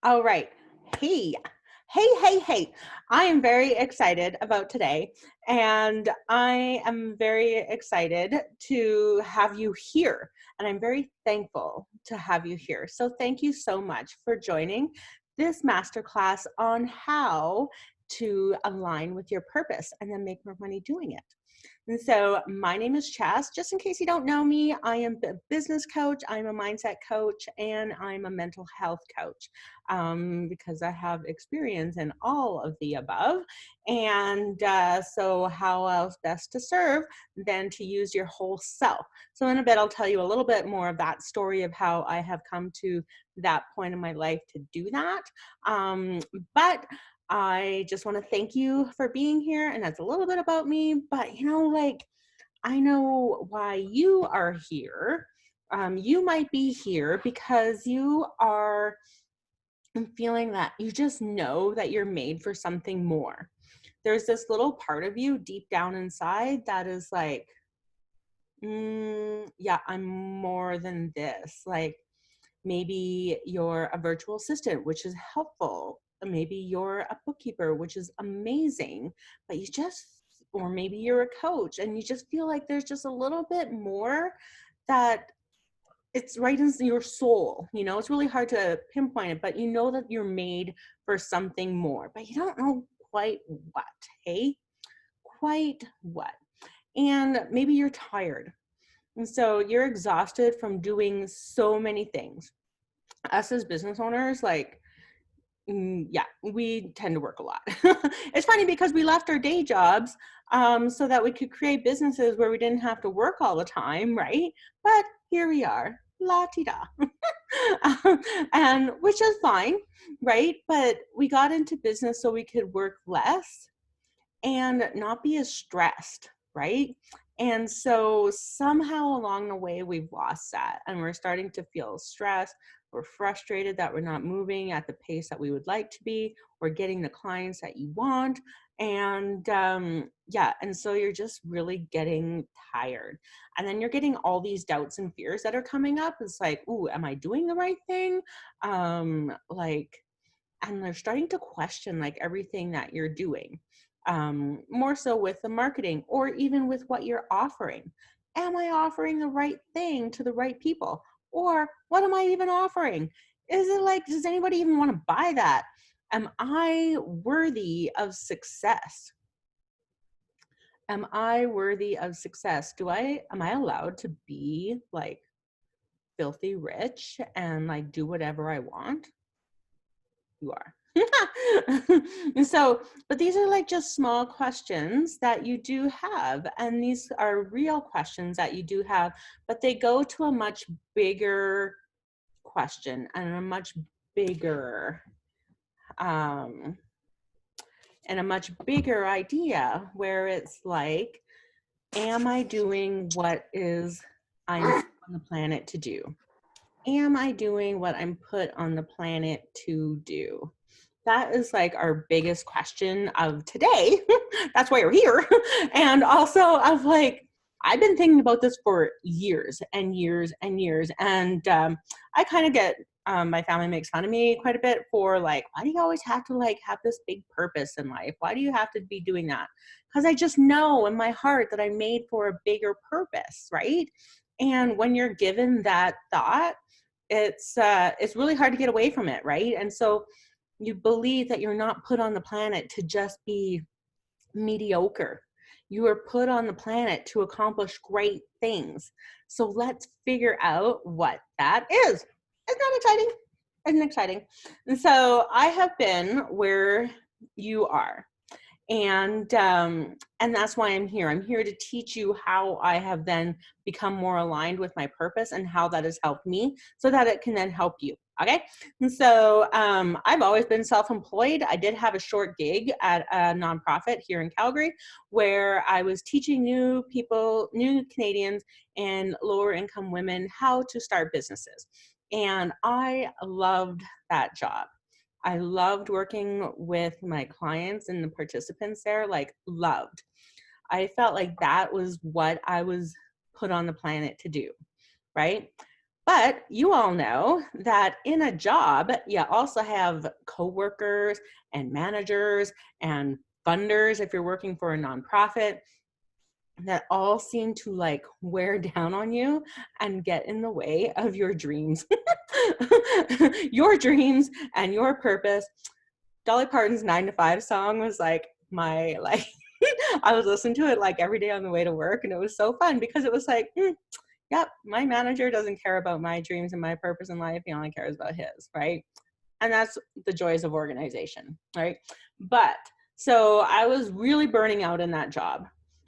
All right. Hey, hey. I am very excited about today, and I am very excited to have you here. And I'm very thankful to have you here. So, thank you so much for joining this masterclass on how to align with your purpose and then make more money doing it. And so my name is Chas. Just in case you don't know me, I am a business coach, I'm a mindset coach, and I'm a mental health coach because I have experience in all of the above. And so how else best to serve than to use your whole self? So in a bit, I'll tell you a little bit more of that story of how I have come to that point in my life to do that. But I just want to thank you for being here. And that's a little bit about me, but I know why you are here. You might be here because you are feeling that you just know that you're made for something more. There's this little part of you deep down inside that is like, yeah, I'm more than this. Like, maybe you're a virtual assistant, which is helpful. Maybe you're a bookkeeper, which is amazing, but or maybe you're a coach and you just feel like there's just a little bit more that it's right in your soul. It's really hard to pinpoint it, but you know that you're made for something more, but you don't know quite what, hey? Quite what. And maybe you're tired. And so you're exhausted from doing so many things. Us as business owners, yeah, we tend to work a lot. It's funny because we left our day jobs so that we could create businesses where we didn't have to work all the time, right? But here we are, la-ti-da. And which is fine, right? But we got into business so we could work less and not be as stressed, right? And so somehow along the way, we've lost that and we're starting to feel stressed. We're frustrated that we're not moving at the pace that we would like to be. We're getting the clients that you want. And yeah, and so you're just really getting tired. And then you're getting all these doubts and fears that are coming up. It's like, ooh, am I doing the right thing? And they're starting to question everything that you're doing, more so with the marketing or even with what you're offering. Am I offering the right thing to the right people? Or what am I even offering? Is it does anybody even want to buy that? Am I worthy of success? Am I worthy of success? Am I allowed to be filthy rich and do whatever I want? You are. And so, but these are just small questions that you do have. And these are real questions that you do have, but they go to a much bigger question and a much bigger, and a much bigger idea where it's like, am I doing what I'm on the planet to do? Am I doing what I'm put on the planet to do? That is our biggest question of today. That's why you're here. And also of I've been thinking about this for years and years and years. And I kind of get, my family makes fun of me quite a bit for why do you always have to have this big purpose in life? Why do you have to be doing that? Because I just know in my heart that I'm made for a bigger purpose, right? And when you're given that thought, it's really hard to get away from it, right? And so you believe that you're not put on the planet to just be mediocre. You are put on the planet to accomplish great things. So let's figure out what that is. Isn't that exciting? Isn't it exciting? And so I have been where you are. And that's why I'm here. I'm here to teach you how I have then become more aligned with my purpose and how that has helped me so that it can then help you. Okay. And so I've always been self-employed. I did have a short gig at a nonprofit here in Calgary where I was teaching new Canadians and lower income women how to start businesses. And I loved that job. I loved working with my clients and the participants there, loved. I felt like that was what I was put on the planet to do, right? But you all know that in a job, you also have coworkers and managers and funders if you're working for a nonprofit that all seem to like wear down on you and get in the way of your dreams. Your dreams and your purpose. Dolly Parton's 9 to 5 song was like my like I was listening to it like every day on the way to work, and it was so fun because it was like, yep, my manager doesn't care about my dreams and my purpose in life. He only cares about his, right? And that's the joys of organization, right? But so I was really burning out in that job.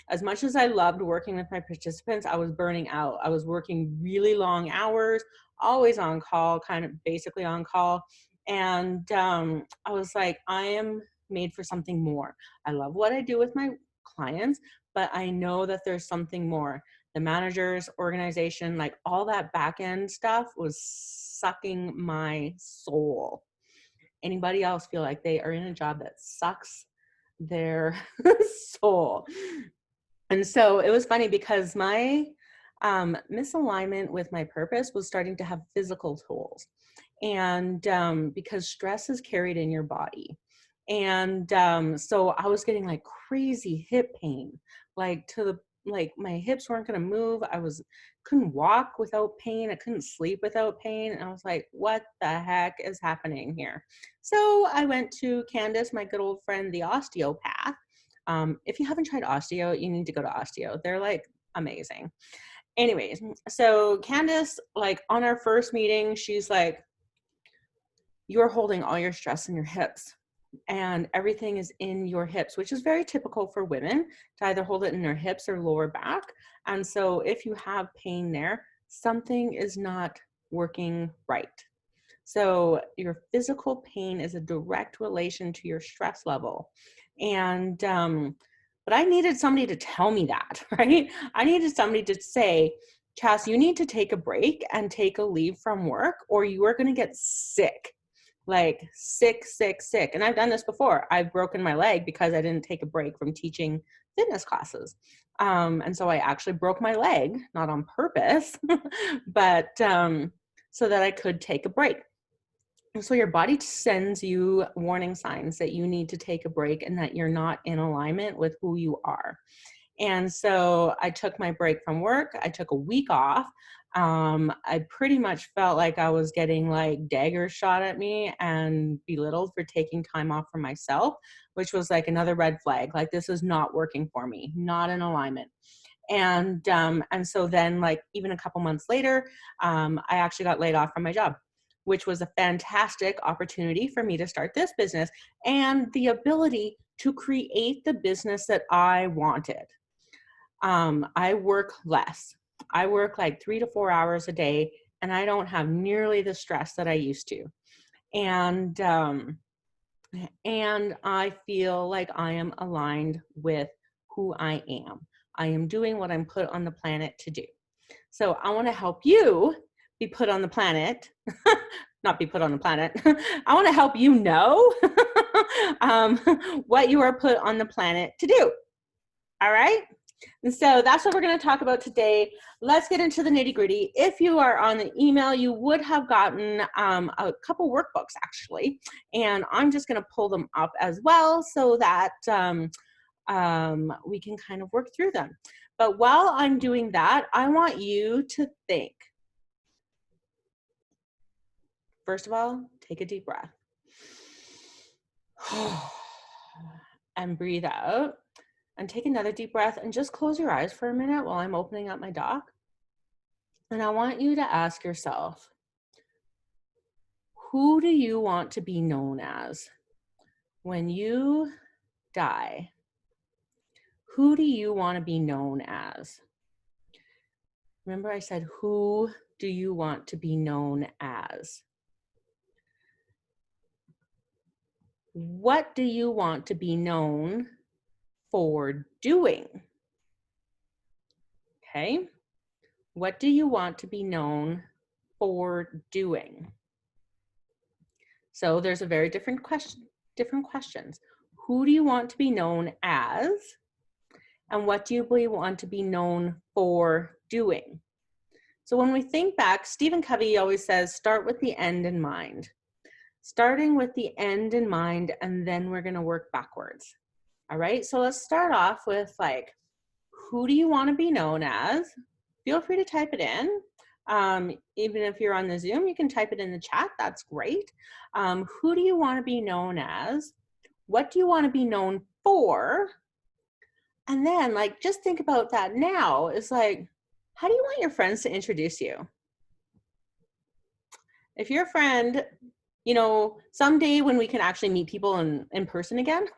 As much as I loved working with my participants, I was burning out. I was working really long hours, always on call, kind of basically on call. And I was like, I am made for something more. I love what I do with my clients, but I know that there's something more. The managers, organization, like all that back end stuff was sucking my soul. Anybody else feel like they are in a job that sucks their soul? And so it was funny because my misalignment with my purpose was starting to have physical tolls. And because stress is carried in your body. And so I was getting like crazy hip pain, like to the like my hips weren't going to move. Couldn't walk without pain. I couldn't sleep without pain. And I was like, what the heck is happening here? So I went to Candace, my good old friend, the osteopath. If you haven't tried osteo, you need to go to osteo. They're like amazing. Anyways, so Candace, like on our first meeting, she's like, you're holding all your stress in your hips and everything is in your hips, which is very typical for women to either hold it in their hips or lower back. And so if you have pain there, something is not working right. So your physical pain is a direct relation to your stress level. And, but I needed somebody to tell me that, right? I needed somebody to say, Chas, you need to take a break and take a leave from work or you are going to get sick. Like sick. And I've done this before. I've broken my leg because I didn't take a break from teaching fitness classes. And so I actually broke my leg, not on purpose, but so that I could take a break. So your body sends you warning signs that you need to take a break and that you're not in alignment with who you are. And so I took my break from work. I took a week off. I pretty much felt like I was getting like daggers shot at me and belittled for taking time off for myself, which was like another red flag. Like this is not working for me, not in alignment. And so then like even a couple months later, I actually got laid off from my job, which was a fantastic opportunity for me to start this business and the ability to create the business that I wanted. I work less. I work like 3 to 4 hours a day, and I don't have nearly the stress that I used to. And I feel like I am aligned with who I am. I am doing what I'm put on the planet to do. So I want to help you be put on the planet, not be put on the planet. I want to help you know what you are put on the planet to do. All right. And so that's what we're going to talk about today. Let's get into the nitty gritty. If you are on the email, you would have gotten a couple workbooks actually, and I'm just going to pull them up as well so that we can kind of work through them. But while I'm doing that, I want you to think. First of all, take a deep breath and breathe out. And take another deep breath and just close your eyes for a minute while I'm opening up my doc. And I want you to ask yourself, who do you want to be known as when you die? Who do you want to be known as? Remember I said, who do you want to be known as? What do you want to be known for doing? Okay. What do you want to be known for doing? So there's a very different questions. Who do you want to be known as? And what do you want to be known for doing? So when we think back, Stephen Covey always says, start with the end in mind. Starting with the end in mind, and then we're going to work backwards. All right. So let's start off with like, who do you want to be known as? Feel free to type it in. Even if you're on the Zoom, you can type it in the chat. That's great. Who do you want to be known as? What do you want to be known for? And then like, just think about that now. It's like, how do you want your friends to introduce you? If your friend, you know, someday when we can actually meet people in person again,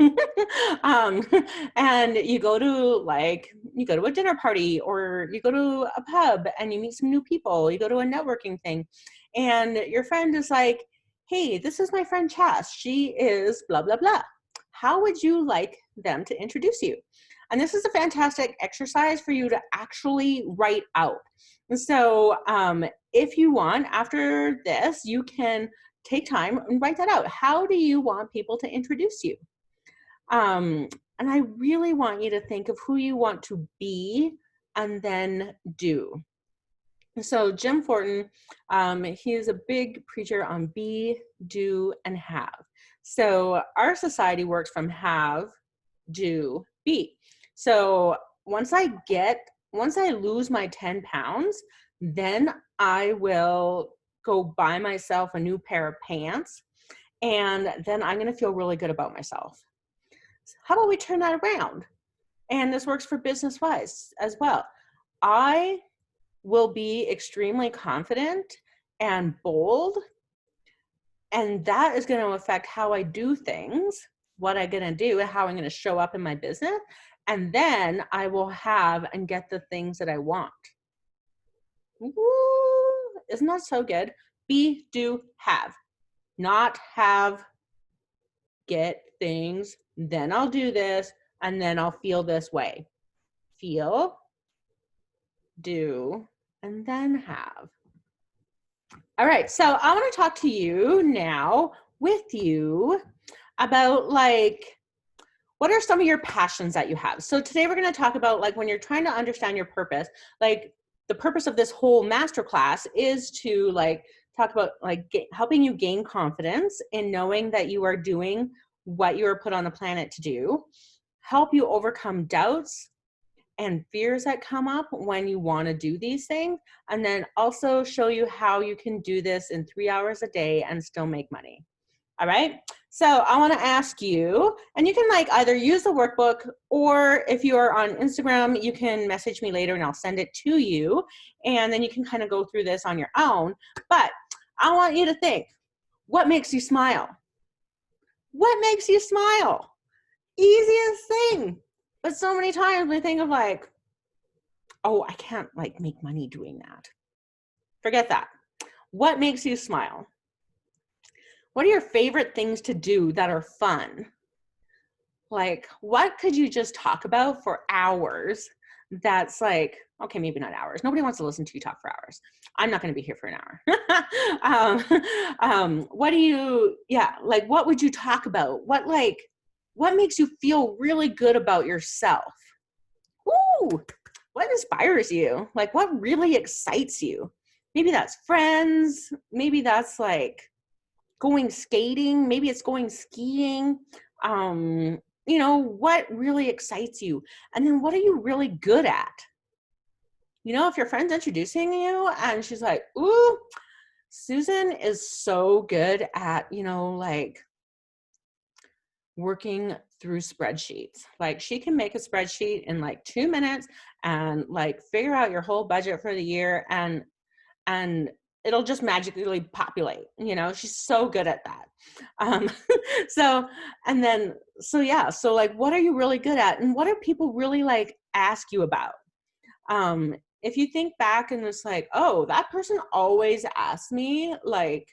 and you go to a dinner party, or you go to a pub and you meet some new people, you go to a networking thing, and your friend is like, hey, this is my friend Chas. She is blah, blah, blah. How would you like them to introduce you? And this is a fantastic exercise for you to actually write out. And so if you want, after this, you can take time and write that out. How do you want people to introduce you? And I really want you to think of who you want to be and then do. So Jim Fortin, he is a big preacher on be, do, and have. So our society works from have, do, be. So once I lose my 10 pounds, then I will go buy myself a new pair of pants, and then I'm going to feel really good about myself. How about we turn that around? And this works for business wise as well. I will be extremely confident and bold, and that is going to affect how I do things, what I'm going to do, and how I'm going to show up in my business. And then I will have and get the things that I want. Woo! Isn't that so good? Be, do, have. Not have, get things, then I'll do this, and then I'll feel this way. Feel, do, and then have. All right, so I want to talk to you now with you about like, what are some of your passions that you have? So today we're going to talk about like when you're trying to understand your purpose, like the purpose of this whole masterclass is to like talk about like helping you gain confidence in knowing that you are doing what you were put on the planet to do, help you overcome doubts and fears that come up when you want to do these things, and then also show you how you can do this in 3 hours a day and still make money. All right. So I want to ask you, and you can like either use the workbook, or if you are on Instagram, you can message me later and I'll send it to you. And then you can kind of go through this on your own. But I want you to think, what makes you smile? What makes you smile? Easiest thing. But so many times we think of like, oh, I can't like make money doing that. Forget that. What makes you smile? What are your favorite things to do that are fun? Like, what could you just talk about for hours that's like, okay, maybe not hours. Nobody wants to listen to you talk for hours. I'm not going to be here for an hour. What would you talk about? What makes you feel really good about yourself? Ooh, what inspires you? Like, what really excites you? Maybe that's friends. Maybe that's like going skating. Maybe it's going skiing. What really excites you? And then what are you really good at? If your friend's introducing you and she's like, ooh, Susan is so good at, working through spreadsheets. Like she can make a spreadsheet in like 2 minutes and like figure out your whole budget for the year, and it'll just magically populate. She's so good at that. So like, what are you really good at? And what do people really like ask you about? If you think back and it's like, oh, that person always asks me like,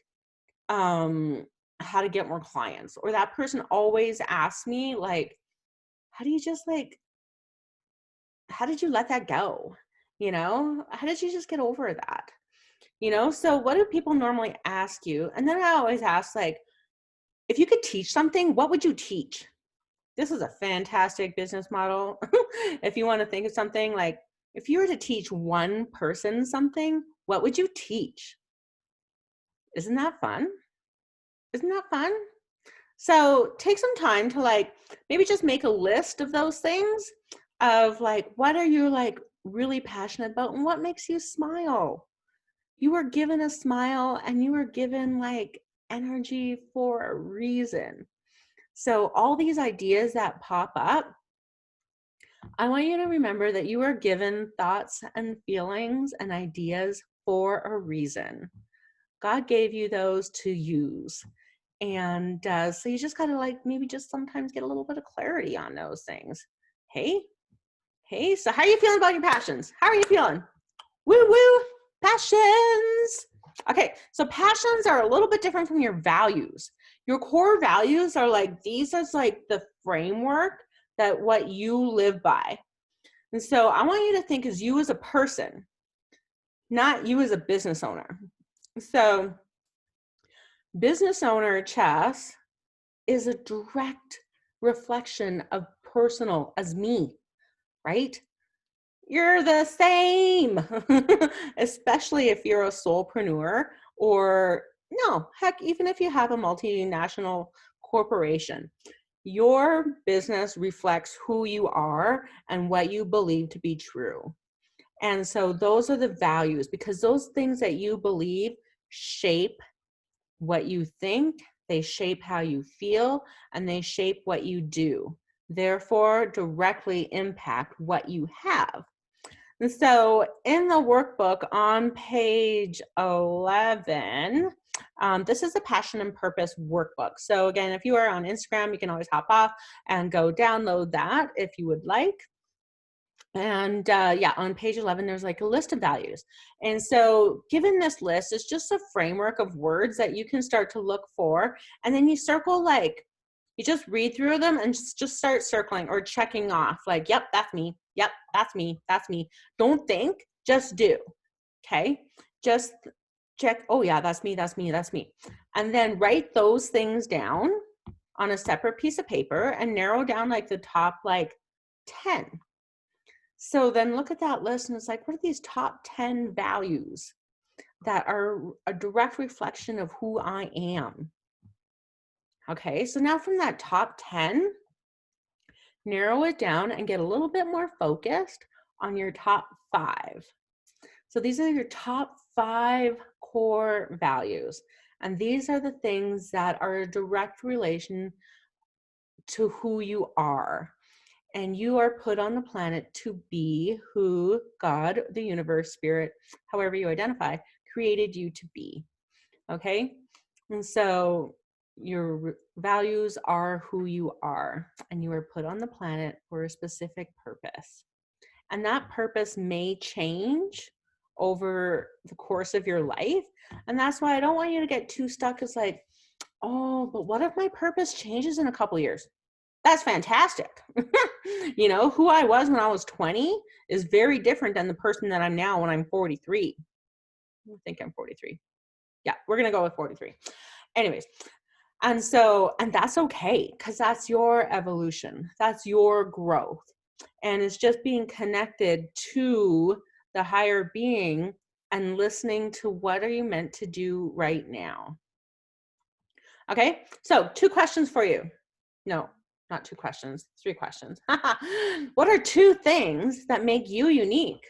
how to get more clients, or that person always asks me like, how did you let that go? How did you just get over that? So what do people normally ask you? And then I always ask, like, if you could teach something, what would you teach? This is a fantastic business model. If you want to think of something, like if you were to teach one person something, What would you teach? Isn't that fun? Isn't that fun? So take some time to like maybe just make a list of those things of like what are you like really passionate about and what makes you smile. You were given a smile and you were given like energy for a reason. So all these ideas that pop up, I want you to remember that you were given thoughts and feelings and ideas for a reason. God gave you those to use. And so you just got to like maybe just sometimes get a little bit of clarity on those things. Hey, hey, so how are you feeling about your passions? How are you feeling? Woo woo, passions. Okay, so passions are a little bit different from your values. Your core values are like, these is like the framework that what you live by. And so I want you to think as you as a person, not you as a business owner. So business owner Chess is a direct reflection of personal as me, right? You're the same, especially if you're a solopreneur or no, heck, even if you have a multinational corporation. Your business reflects who you are and what you believe to be true. And so those are the values because those things that you believe shape what you think, they shape how you feel, and they shape what you do. Therefore, directly impact what you have. And so in the workbook on page 11, this is the Passion and Purpose workbook. So again, if you are on Instagram, you can always hop off and go download that if you would like. And yeah, on page 11, there's like a list of values. And so given this list, it's just a framework of words that you can start to look for. And then you circle like, you just read through them and just start circling or checking off like, yep, that's me. Yep, that's me. That's me. Don't think, just do. Okay. Just check. Oh yeah, that's me. That's me. That's me. And then write those things down on a separate piece of paper and narrow down like the top like 10. So then look at that list and it's like, what are these top 10 values that are a direct reflection of who I am? Okay, so now from that top 10, narrow it down and get a little bit more focused on your top 5. So these are your top 5 core values. And these are the things that are a direct relation to who you are. And you are put on the planet to be who God, the universe, spirit, however you identify, created you to be. Okay? And so your values are who you are, and you are put on the planet for a specific purpose. And that purpose may change over the course of your life. And that's why I don't want you to get too stuck. It's like, oh, but what if my purpose changes in a couple years? That's fantastic. You know, who I was when I was 20 is very different than the person that I'm now when I'm 43. I think I'm 43. Yeah, we're going to go with 43. Anyways, and that's okay because that's your evolution. That's your growth. And it's just being connected to the higher being and listening to what are you meant to do right now. Okay, so 2 questions for you. No, not 2 questions, 3 questions. What are 2 things that make you unique?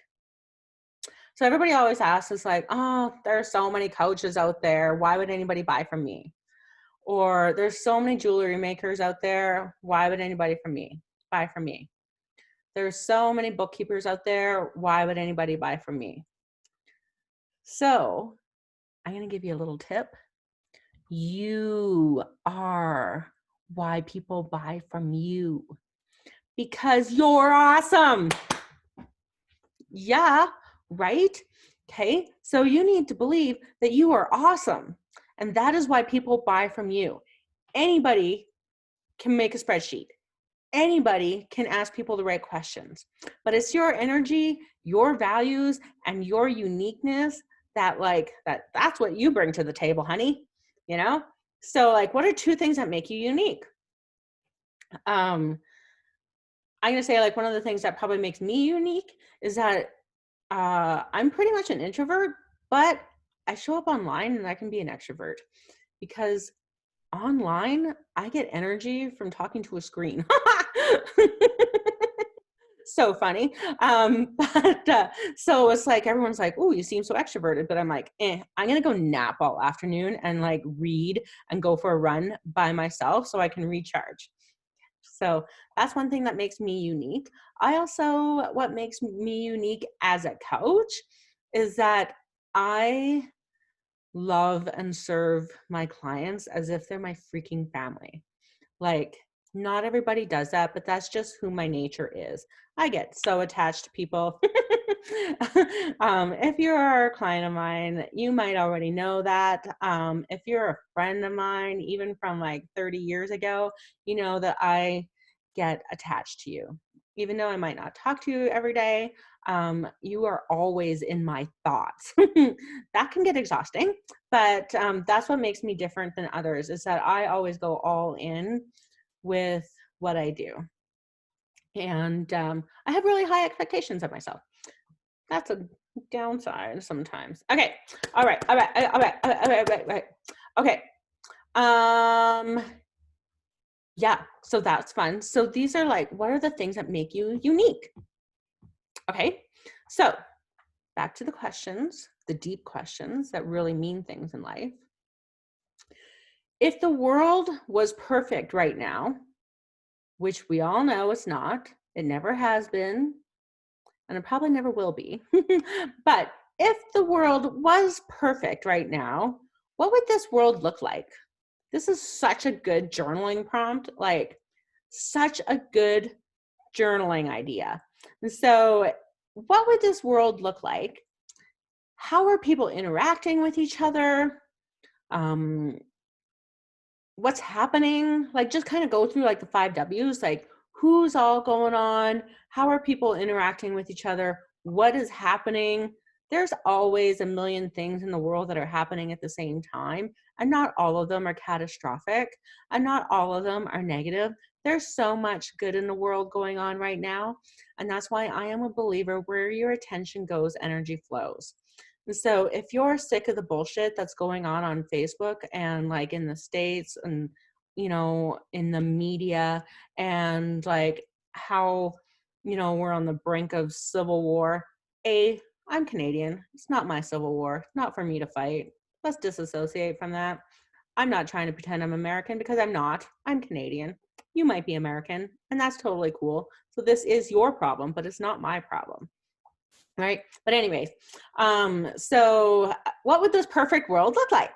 So everybody always asks us like, oh, there are so many coaches out there. Why would anybody buy from me? Or there's so many jewelry makers out there. Why would anybody buy from me? There's so many bookkeepers out there. Why would anybody buy from me? So I'm going to give you a little tip. You are why people buy from you because you're awesome. Yeah, right? Okay, so you need to believe that you are awesome. And that is why people buy from you. Anybody can make a spreadsheet. Anybody can ask people the right questions. But it's your energy, your values, and your uniqueness that's what you bring to the table, honey. You know? So like, what are 2 things that make you unique? I'm going to say like one of the things that probably makes me unique is that I'm pretty much an introvert, But I show up online and I can be an extrovert because online I get energy from talking to a screen. So funny. So it's like everyone's like, "Oh, you seem so extroverted," but I'm like, I'm gonna go nap all afternoon and like read and go for a run by myself so I can recharge. So that's one thing that makes me unique. What makes me unique as a coach is that I love and serve my clients as if they're my freaking family. Like, not everybody does that, but that's just who my nature is. I get so attached to people. If you're a client of mine, you might already know that. If you're a friend of mine, even from like 30 years ago, you know that I get attached to you. Even though I might not talk to you every day, you are always in my thoughts. That can get exhausting, but that's what makes me different than others is that I always go all in with what I do. And I have really high expectations of myself. That's a downside sometimes. Okay. All right. All right. All right. All right. All right. All right. Okay. Um, yeah. So that's fun. So these are like, what are the things that make you unique? Okay. So back to the questions, the deep questions that really mean things in life. If the world was perfect right now, which we all know it's not, it never has been, and it probably never will be. But if the world was perfect right now, what would this world look like? This is such a good journaling prompt, like such a good journaling idea. And so, what would this world look like? How are people interacting with each other? Um, what's happening? Like, just kind of go through like the 5 W's, like who's all going on? How are people interacting with each other? What is happening? There's always a million things in the world that are happening at the same time, and not all of them are catastrophic, and not all of them are negative. There's so much good in the world going on right now, and that's why I am a believer where your attention goes, energy flows. And so if you're sick of the bullshit that's going on Facebook and like in the States and, you know, in the media and like how, you know, we're on the brink of civil war, I'm Canadian. It's not my civil war, not for me to fight. Let's disassociate from that. I'm not trying to pretend I'm American because I'm not. I'm Canadian. You might be American, and that's totally cool. So this is your problem, but it's not my problem. Right. But anyways, so what would this perfect world look like?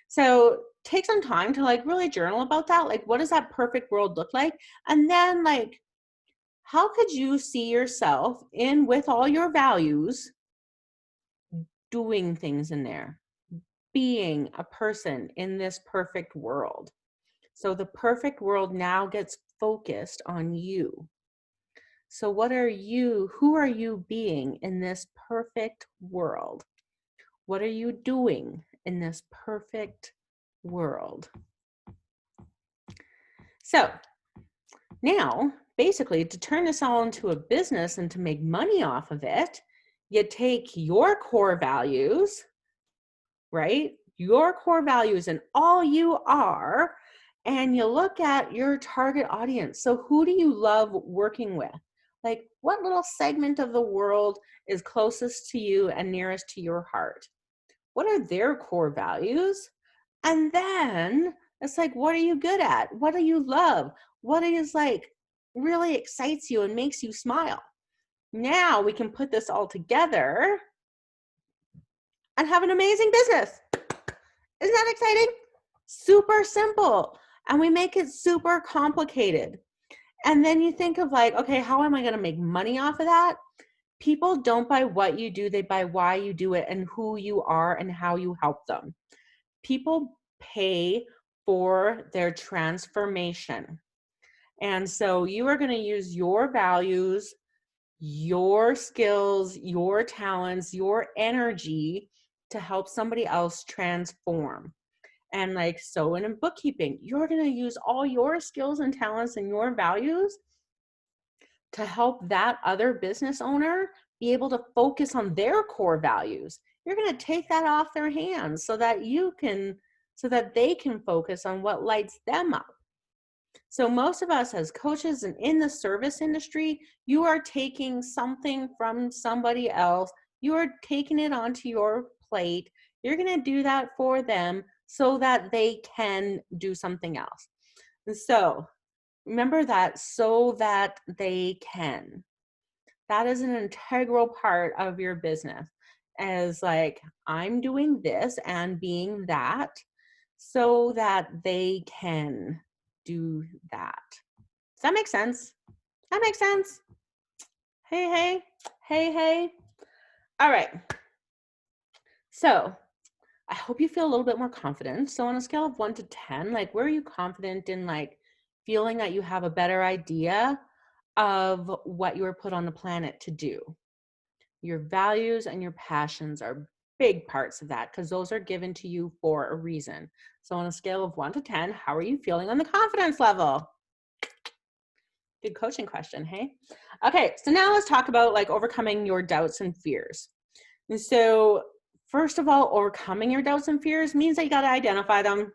So take some time to like really journal about that. Like, what does that perfect world look like? And then like, how could you see yourself in with all your values doing things in there, being a person in this perfect world? So the perfect world now gets focused on you. So who are you being in this perfect world? What are you doing in this perfect world? So now, basically, to turn this all into a business and to make money off of it, you take your core values, right? Your core values and all you are, and you look at your target audience. So who do you love working with? Like, what little segment of the world is closest to you and nearest to your heart? What are their core values? And then it's like, what are you good at? What do you love? What is like really excites you and makes you smile? Now we can put this all together and have an amazing business. Isn't that exciting? Super simple. And we make it super complicated. And then you think of like, okay, how am I going to make money off of that? People don't buy what you do, they buy why you do it and who you are and how you help them. People pay for their transformation. And so you are going to use your values, your skills, your talents, your energy to help somebody else transform. And like so in bookkeeping, you're going to use all your skills and talents and your values to help that other business owner be able to focus on their core values. you're going to take that off their hands so that they can focus on what lights them up. So most of us as coaches and in the service industry, you are taking something from somebody else. You are taking it onto your plate. You're going to do that for them so that they can do something else. And so remember that, so that they can. That is an integral part of your business, as like, I'm doing this and being that so that they can do that. Does that make sense? That makes sense? Hey, hey, hey, hey. All right. So I hope you feel a little bit more confident. So on a scale of 1 to 10, like, where are you confident in, like, feeling that you have a better idea of what you were put on the planet to do? Your values and your passions are big parts of that, because those are given to you for a reason. So on a scale of 1 to 10, how are you feeling on the confidence level? Good coaching question, hey? Okay, so now let's talk about, like, overcoming your doubts and fears. And so first of all, overcoming your doubts and fears means that you got to identify them.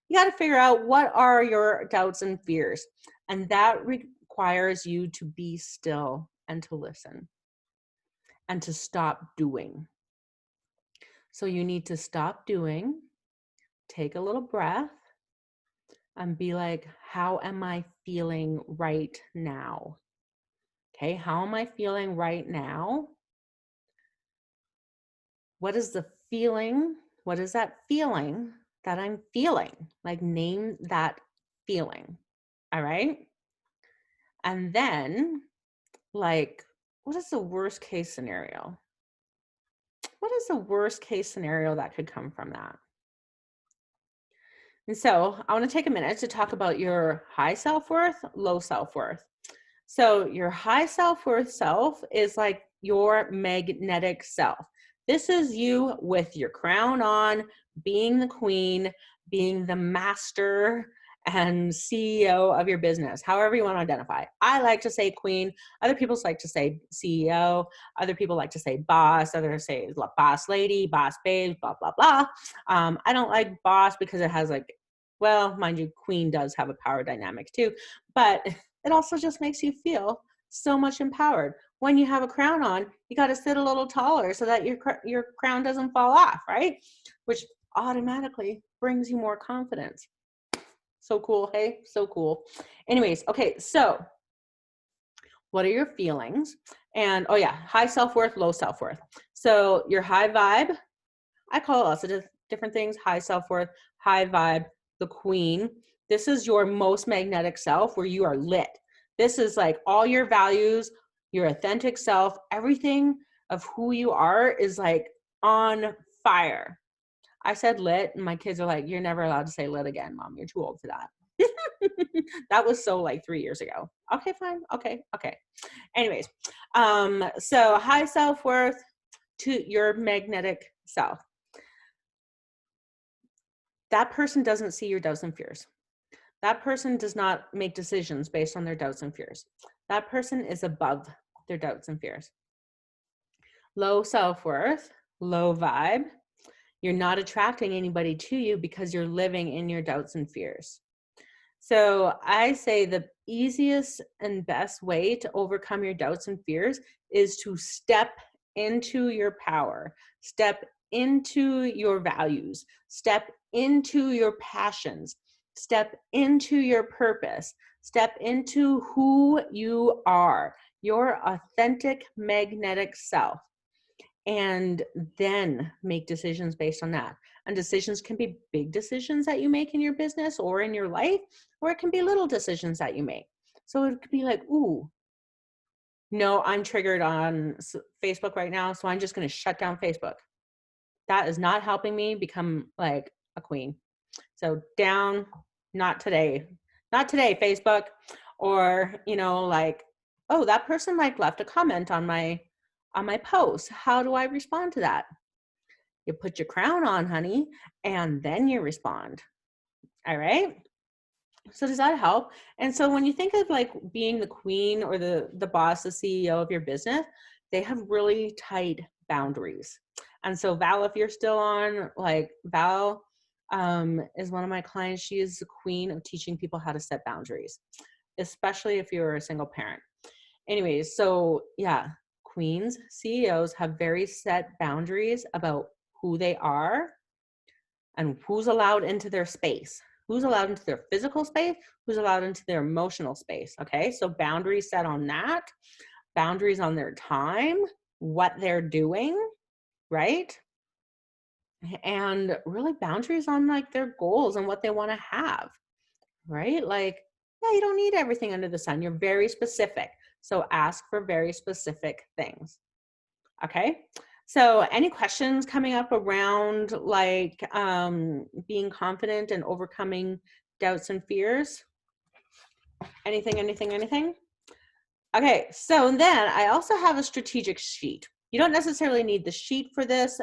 You got to figure out what are your doubts and fears. And that requires you to be still and to listen and to stop doing. So you need to stop doing, take a little breath, and be like, how am I feeling right now? Okay, how am I feeling right now? What is the feeling? What is that feeling that I'm feeling? Like, name that feeling. All right. And then, like, what is the worst case scenario? What is the worst case scenario that could come from that? And so I want to take a minute to talk about your high self-worth, low self-worth. So your high self-worth self is like your magnetic self. This is you with your crown on, being the queen, being the master and CEO of your business, however you want to identify. I like to say queen. Other people like to say CEO. Other people like to say boss. Others say boss lady, boss babe, blah, blah, blah. I don't like boss because it has, like, well, mind you, queen does have a power dynamic too, but it also just makes you feel so much empowered. When you have a crown on, you got to sit a little taller so that your crown doesn't fall off, right? Which automatically brings you more confidence. So cool, hey? So cool. Anyways, okay, so what are your feelings? And oh yeah, high self-worth, low self-worth. So your high vibe, I call it lots of different things: high self-worth, high vibe, the queen. This is your most magnetic self, where you are lit. This is like all your values, your authentic self, everything of who you are is like on fire. I said lit, and my kids are like, you're never allowed to say lit again, Mom. You're too old for that. That was so like 3 years ago. Okay, fine. Okay. Anyways, so high self-worth to your magnetic self. That person doesn't see your doubts and fears. That person does not make decisions based on their doubts and fears. That person is above their doubts and fears. Low self-worth, low vibe. You're not attracting anybody to you because you're living in your doubts and fears. So I say the easiest and best way to overcome your doubts and fears is to step into your power, step into your values, step into your passions, step into your purpose, step into who you are, your authentic magnetic self, and then make decisions based on that. And decisions can be big decisions that you make in your business or in your life, or it can be little decisions that you make. So it could be like, ooh, no, I'm triggered on Facebook right now, so I'm just going to shut down Facebook. That is not helping me become like a queen. So down, not today, Facebook. Or, like, oh, that person like left a comment on my post. How do I respond to that? You put your crown on, honey, and then you respond. All right. So does that help? And so when you think of like being the queen or the boss, the CEO of your business, they have really tight boundaries. And so Val, if you're still on, like Val is one of my clients. She is the queen of teaching people how to set boundaries, especially if you're a single parent. Anyways, so yeah, queens, CEOs have very set boundaries about who they are and who's allowed into their space, who's allowed into their physical space, who's allowed into their emotional space. Okay, so boundaries set on that, boundaries on their time, what they're doing, right? And really boundaries on like their goals and what they want to have, right? Like, yeah, you don't need everything under the sun. You're very specific. So ask for very specific things. Okay. So any questions coming up around like being confident and overcoming doubts and fears? Anything? Okay. So then I also have a strategic sheet. You don't necessarily need the sheet for this.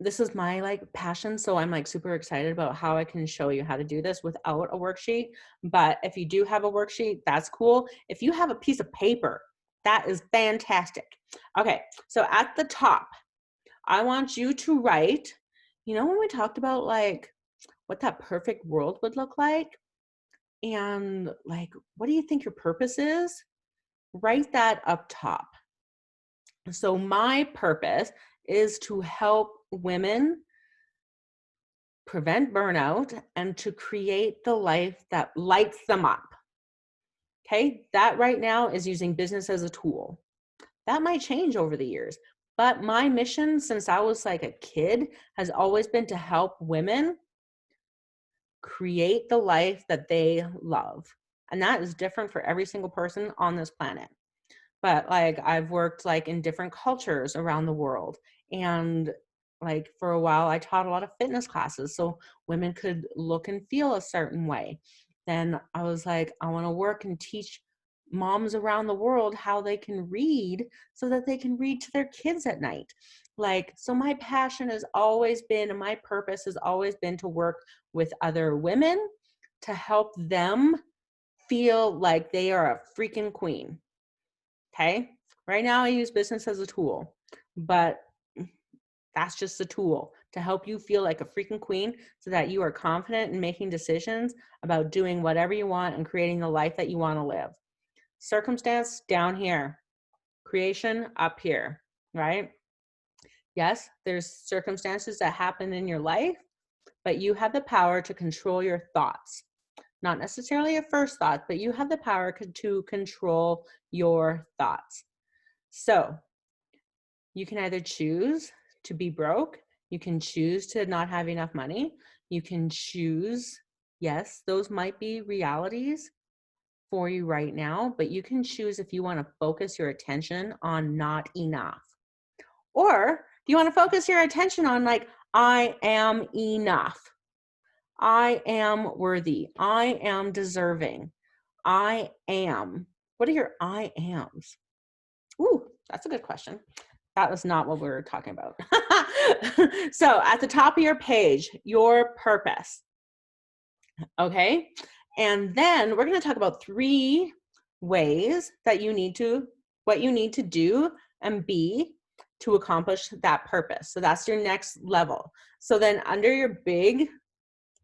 This is my like passion, so I'm like super excited about how I can show you how to do this without a worksheet. But if you do have a worksheet, that's cool. If you have a piece of paper, that is fantastic. Okay, so at the top, I want you to write, you know, when we talked about like what that perfect world would look like, and like, what do you think your purpose is? Write that up top. So my purpose is to help women prevent burnout and to create the life that lights them up. Okay, that right now is using business as a tool. That might change over the years, but my mission since I was like a kid has always been to help women create the life that they love. And that is different for every single person on this planet. But like I've worked like in different cultures around the world, and like for a while I taught a lot of fitness classes so women could look and feel a certain way. Then I was like, I want to work and teach moms around the world how they can read so that they can read to their kids at night. Like, so my passion has always been, and my purpose has always been to work with other women to help them feel like they are a freaking queen. Okay. Right now I use business as a tool, but that's just a tool to help you feel like a freaking queen so that you are confident in making decisions about doing whatever you want and creating the life that you want to live. Circumstance down here, creation up here, right? Yes, there's circumstances that happen in your life, but you have the power to control your thoughts. Not necessarily a first thought, but you have the power to control your thoughts. So you can either choose to be broke, you can choose to not have enough money, you can choose, yes, those might be realities for you right now, but you can choose if you want to focus your attention on not enough. Or do you want to focus your attention on like, I am enough. I am worthy. I am deserving. I am. What are your I ams? Ooh, that's a good question. That was not what we were talking about. So at the top of your page, your purpose. Okay. And then we're going to talk about 3 ways that what you need to do and be to accomplish that purpose. So that's your next level. So then under your big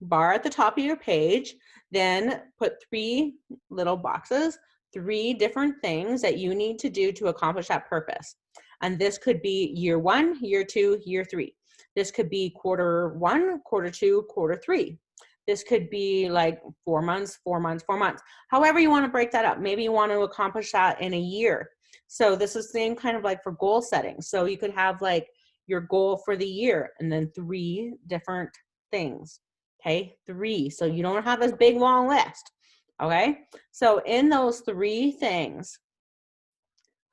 bar at the top of your page, then put 3 little boxes, 3 different things that you need to do to accomplish that purpose. And this could be year 1, year 2, year 3. This could be quarter 1, quarter 2, quarter 3. This could be like 4 months, 4 months, 4 months. However you want to break that up. Maybe you want to accomplish that in a year. So this is the same kind of like for goal setting. So you could have like your goal for the year and then 3 different things. Okay, 3. So you don't have this big long list. Okay, so in those 3 things,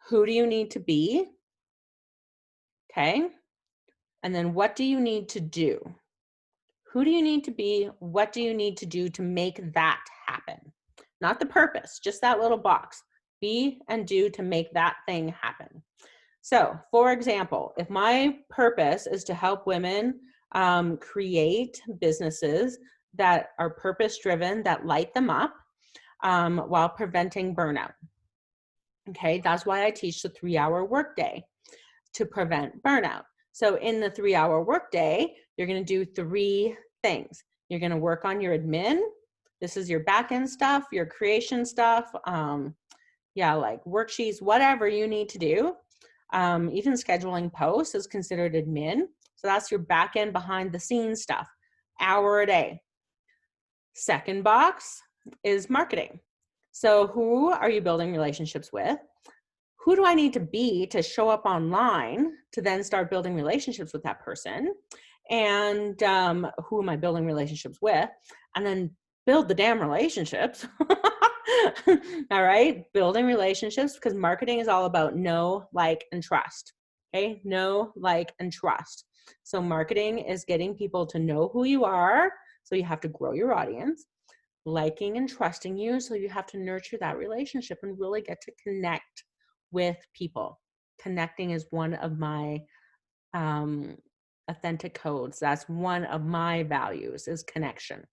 who do you need to be? Okay, and then what do you need to do? Who do you need to be? What do you need to do to make that happen? Not the purpose, just that little box. Be and do to make that thing happen. So, for example, if my purpose is to help women create businesses that are purpose-driven, that light them up while preventing burnout. Okay, that's why I teach the 3-hour workday. to prevent burnout. So in the 3-hour workday, you're going to do 3 things. You're going to work on your admin. This is your back end stuff, your creation stuff, like worksheets, whatever you need to do. Even scheduling posts is considered admin. So that's your back end behind the scenes stuff, hour a day. Second box is marketing. So who are you building relationships with? Who do I need to be to show up online to then start building relationships with that person? And who am I building relationships with? And then build the damn relationships. All right, building relationships, because marketing is all about know, like, and trust. Okay, know, like, and trust. So marketing is getting people to know who you are. So you have to grow your audience, liking and trusting you. So you have to nurture that relationship and really get to connect with people. Connecting is one of my authentic codes. That's one of my values, is connection.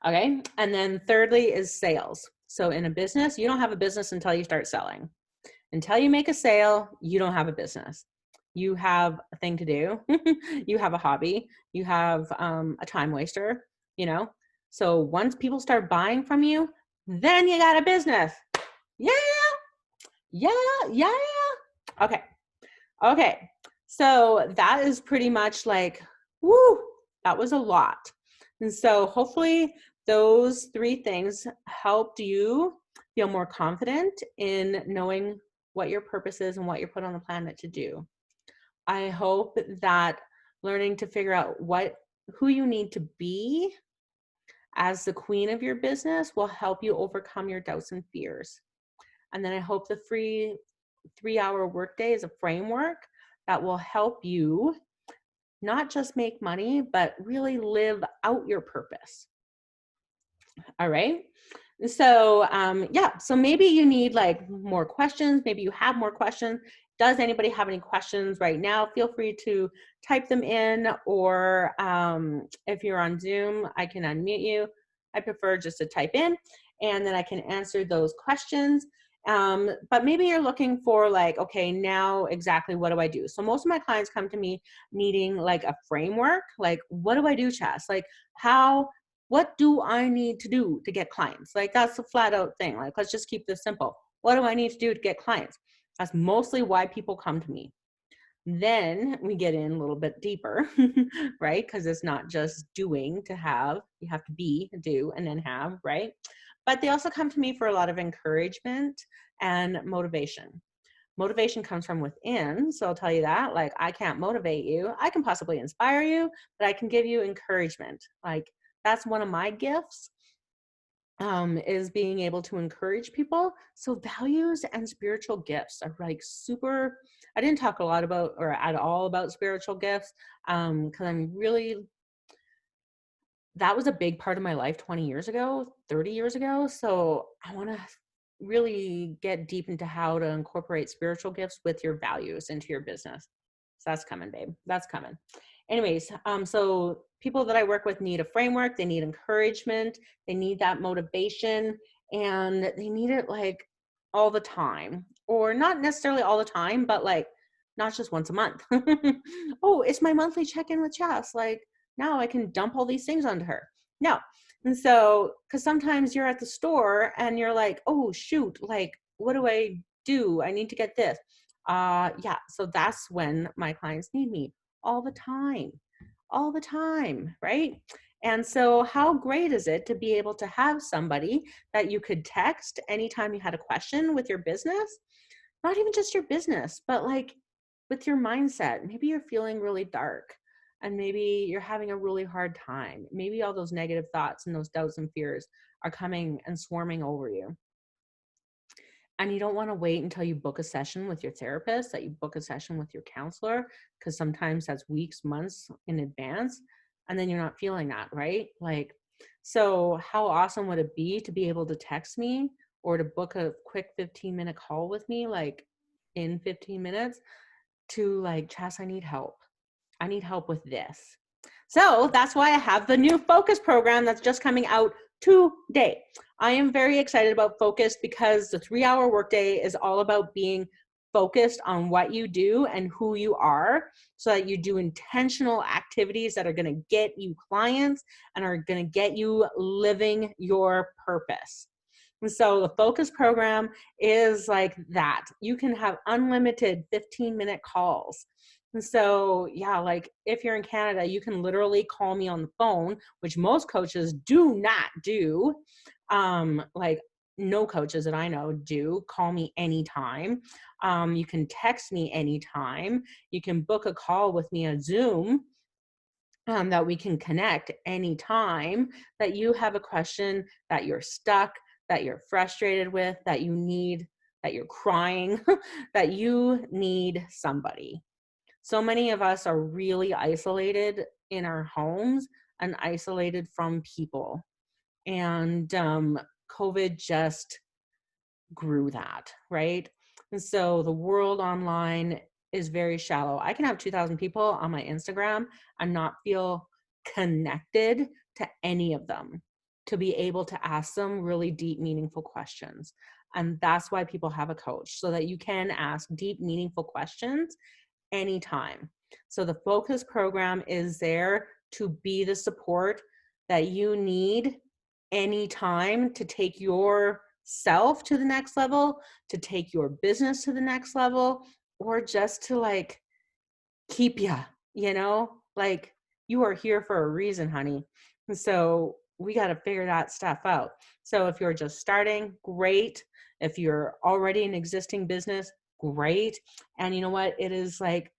Okay. And then thirdly is sales. So in a business, you don't have a business until you start selling. Until you make a sale, you don't have a business. You have a thing to do. You have a hobby. You have a time waster, So once people start buying from you, then you got a business. Yeah. Okay. So that is pretty much like, woo, that was a lot. And so hopefully those 3 things helped you feel more confident in knowing what your purpose is and what you're put on the planet to do. I hope that learning to figure out who you need to be as the queen of your business will help you overcome your doubts and fears. And then I hope the free 3-hour workday is a framework that will help you not just make money, but really live out your purpose. All right. So, so maybe you need like more questions. Maybe you have more questions. Does anybody have any questions right now? Feel free to type them in, or if you're on Zoom, I can unmute you. I prefer just to type in, and then I can answer those questions. But maybe you're looking for like, okay, now exactly what do I do? So most of my clients come to me needing like a framework. Like, what do I do, Chas? Like, what do I need to do to get clients? Like, that's a flat out thing. Like, let's just keep this simple. What do I need to do to get clients? That's mostly why people come to me. Then we get in a little bit deeper, right? Because it's not just doing to have, you have to be, do, and then have, right? But they also come to me for a lot of encouragement and motivation. Motivation comes from within. So I'll tell you that, like, I can't motivate you. I can possibly inspire you, but I can give you encouragement. Like, that's one of my gifts, is being able to encourage people. So values and spiritual gifts are like super, I didn't talk a lot about or at all about spiritual gifts, because that was a big part of my life 20 years ago, 30 years ago. So I want to really get deep into how to incorporate spiritual gifts with your values into your business. So that's coming, babe. That's coming. Anyways, so people that I work with need a framework, they need encouragement, they need that motivation, and they need it like all the time, or not necessarily all the time, but like not just once a month. Oh, it's my monthly check-in with Chas. Like, now I can dump all these things onto her. No. And so, because sometimes you're at the store and you're like, oh, shoot, like, what do I do? I need to get this. So that's when my clients need me all the time, right? And so how great is it to be able to have somebody that you could text anytime you had a question with your business? Not even just your business, but like with your mindset. Maybe you're feeling really dark, and maybe you're having a really hard time. Maybe all those negative thoughts and those doubts and fears are coming and swarming over you. And you don't want to wait until you book a session with your therapist, that you book a session with your counselor, because sometimes that's weeks, months in advance, and then you're not feeling that, right? Like, so how awesome would it be to be able to text me or to book a quick 15-minute call with me, like in 15 minutes, to like, Chas, I need help. I need help with this. So that's why I have the new Focus program that's just coming out today. I am very excited about Focus because the 3-hour workday is all about being focused on what you do and who you are, so that you do intentional activities that are going to get you clients and are going to get you living your purpose. And so the focus program is like that. You can have unlimited 15-minute calls. And so, yeah, like if you're in Canada, you can literally call me on the phone, which most coaches do not do. Like no coaches that I know do. Call me anytime. You can text me anytime. You can book a call with me on Zoom, that we can connect anytime that you have a question, that you're stuck, that you're frustrated with, that you need, that you're crying, that you need somebody. So many of us are really isolated in our homes and isolated from people. And COVID just grew that, right? And so the world online is very shallow. I can have 2,000 people on my Instagram and not feel connected to any of them, to be able to ask them really deep, meaningful questions. And that's why people have a coach, so that you can ask deep, meaningful questions anytime. So the focus program is there to be the support that you need anytime to take yourself to the next level, to take your business to the next level, or just to like keep like you are here for a reason, honey. And so we got to figure that stuff out. So if you're just starting, great. If you're already an existing business, great. And you know what? It is like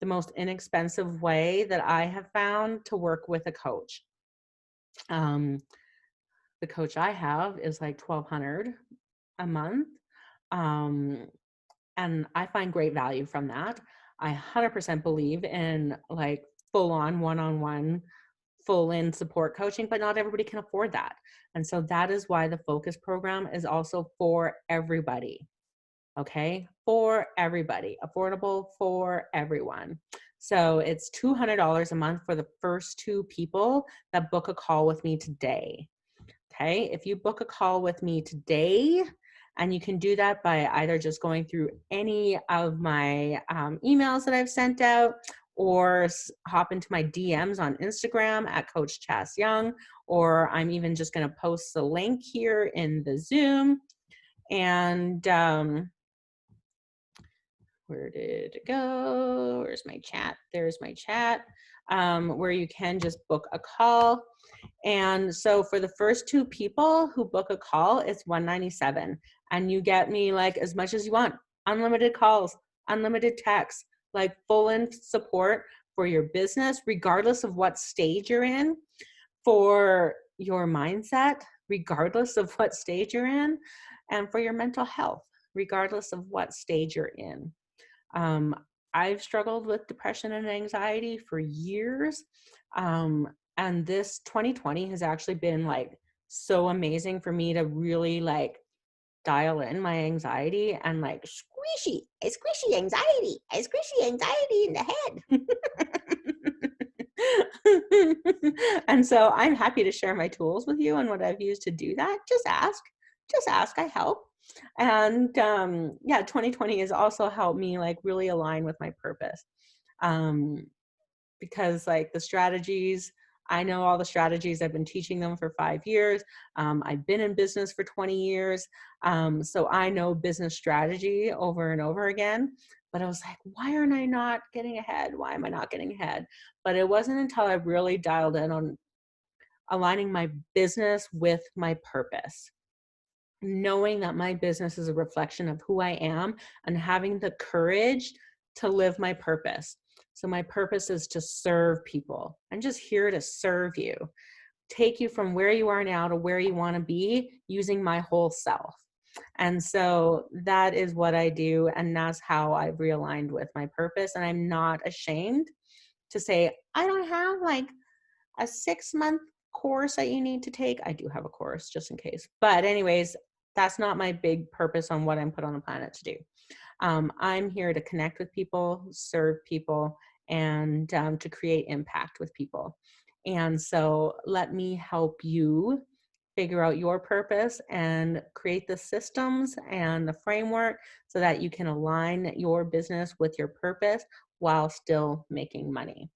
the most inexpensive way that I have found to work with a coach. The coach I have is like $1,200 a month. Um, and I find great value from that. I 100% believe in like full on one-on-one, full in support coaching, but not everybody can afford that. And so that is why the focus program is also for everybody. Okay. For everybody, affordable for everyone. So it's $200 a month for the first 2 people that book a call with me today. Okay. If you book a call with me today, and you can do that by either just going through any of my emails that I've sent out, or hop into my DMs on Instagram at Coach Chas Young, or I'm even just going to post the link here in the Zoom. And where did it go? Where's my chat? There's my chat, where you can just book a call. And so for the first 2 people who book a call, it's $197, and you get me like as much as you want. Unlimited calls, unlimited texts, like full in support for your business, regardless of what stage you're in, for your mindset, regardless of what stage you're in, and for your mental health, regardless of what stage you're in. I've struggled with depression and anxiety for years. And this 2020 has actually been like so amazing for me to really like dial in my anxiety and like squishy anxiety in the head. And so I'm happy to share my tools with you and what I've used to do that. Just ask, I help. And yeah, 2020 has also helped me like really align with my purpose. Because like the strategies, I know all the strategies. I've been teaching them for 5 years. I've been in business for 20 years. So I know business strategy over and over again. But I was like, why aren't I not getting ahead? Why am I not getting ahead? But it wasn't until I really dialed in on aligning my business with my purpose, knowing that my business is a reflection of who I am, and having the courage to live my purpose. So my purpose is to serve people. I'm just here to serve you, take you from where you are now to where you want to be using my whole self. And so that is what I do. And that's how I've realigned with my purpose. And I'm not ashamed to say, I don't have like a 6-month course that you need to take. I do have a course just in case. But anyways, that's not my big purpose on what I'm put on the planet to do. I'm here to connect with people, serve people, and to create impact with people. And so let me help you figure out your purpose and create the systems and the framework so that you can align your business with your purpose while still making money.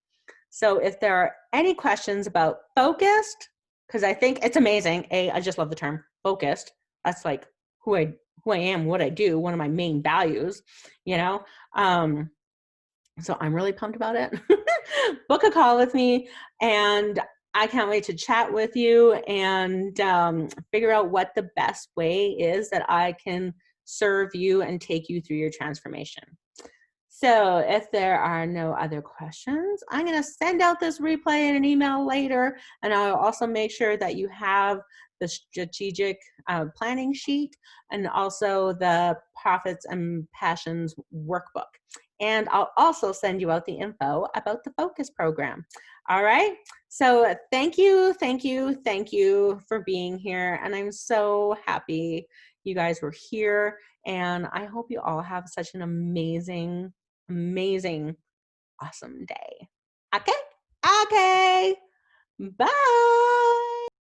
So if there are any questions about focused, because I think it's amazing. I just love the term focused. That's like who I am, what I do, one of my main values, you know. So I'm really pumped about it. Book a call with me, and I can't wait to chat with you and figure out what the best way is that I can serve you and take you through your transformation. So if there are no other questions, I'm going to send out this replay in an email later, and I'll also make sure that you have the strategic planning sheet and also the Profits and Passions workbook. And I'll also send you out the info about the Focus program. All right. So thank you for being here. And I'm so happy you guys were here. And I hope you all have such an amazing, awesome day. Okay. Bye.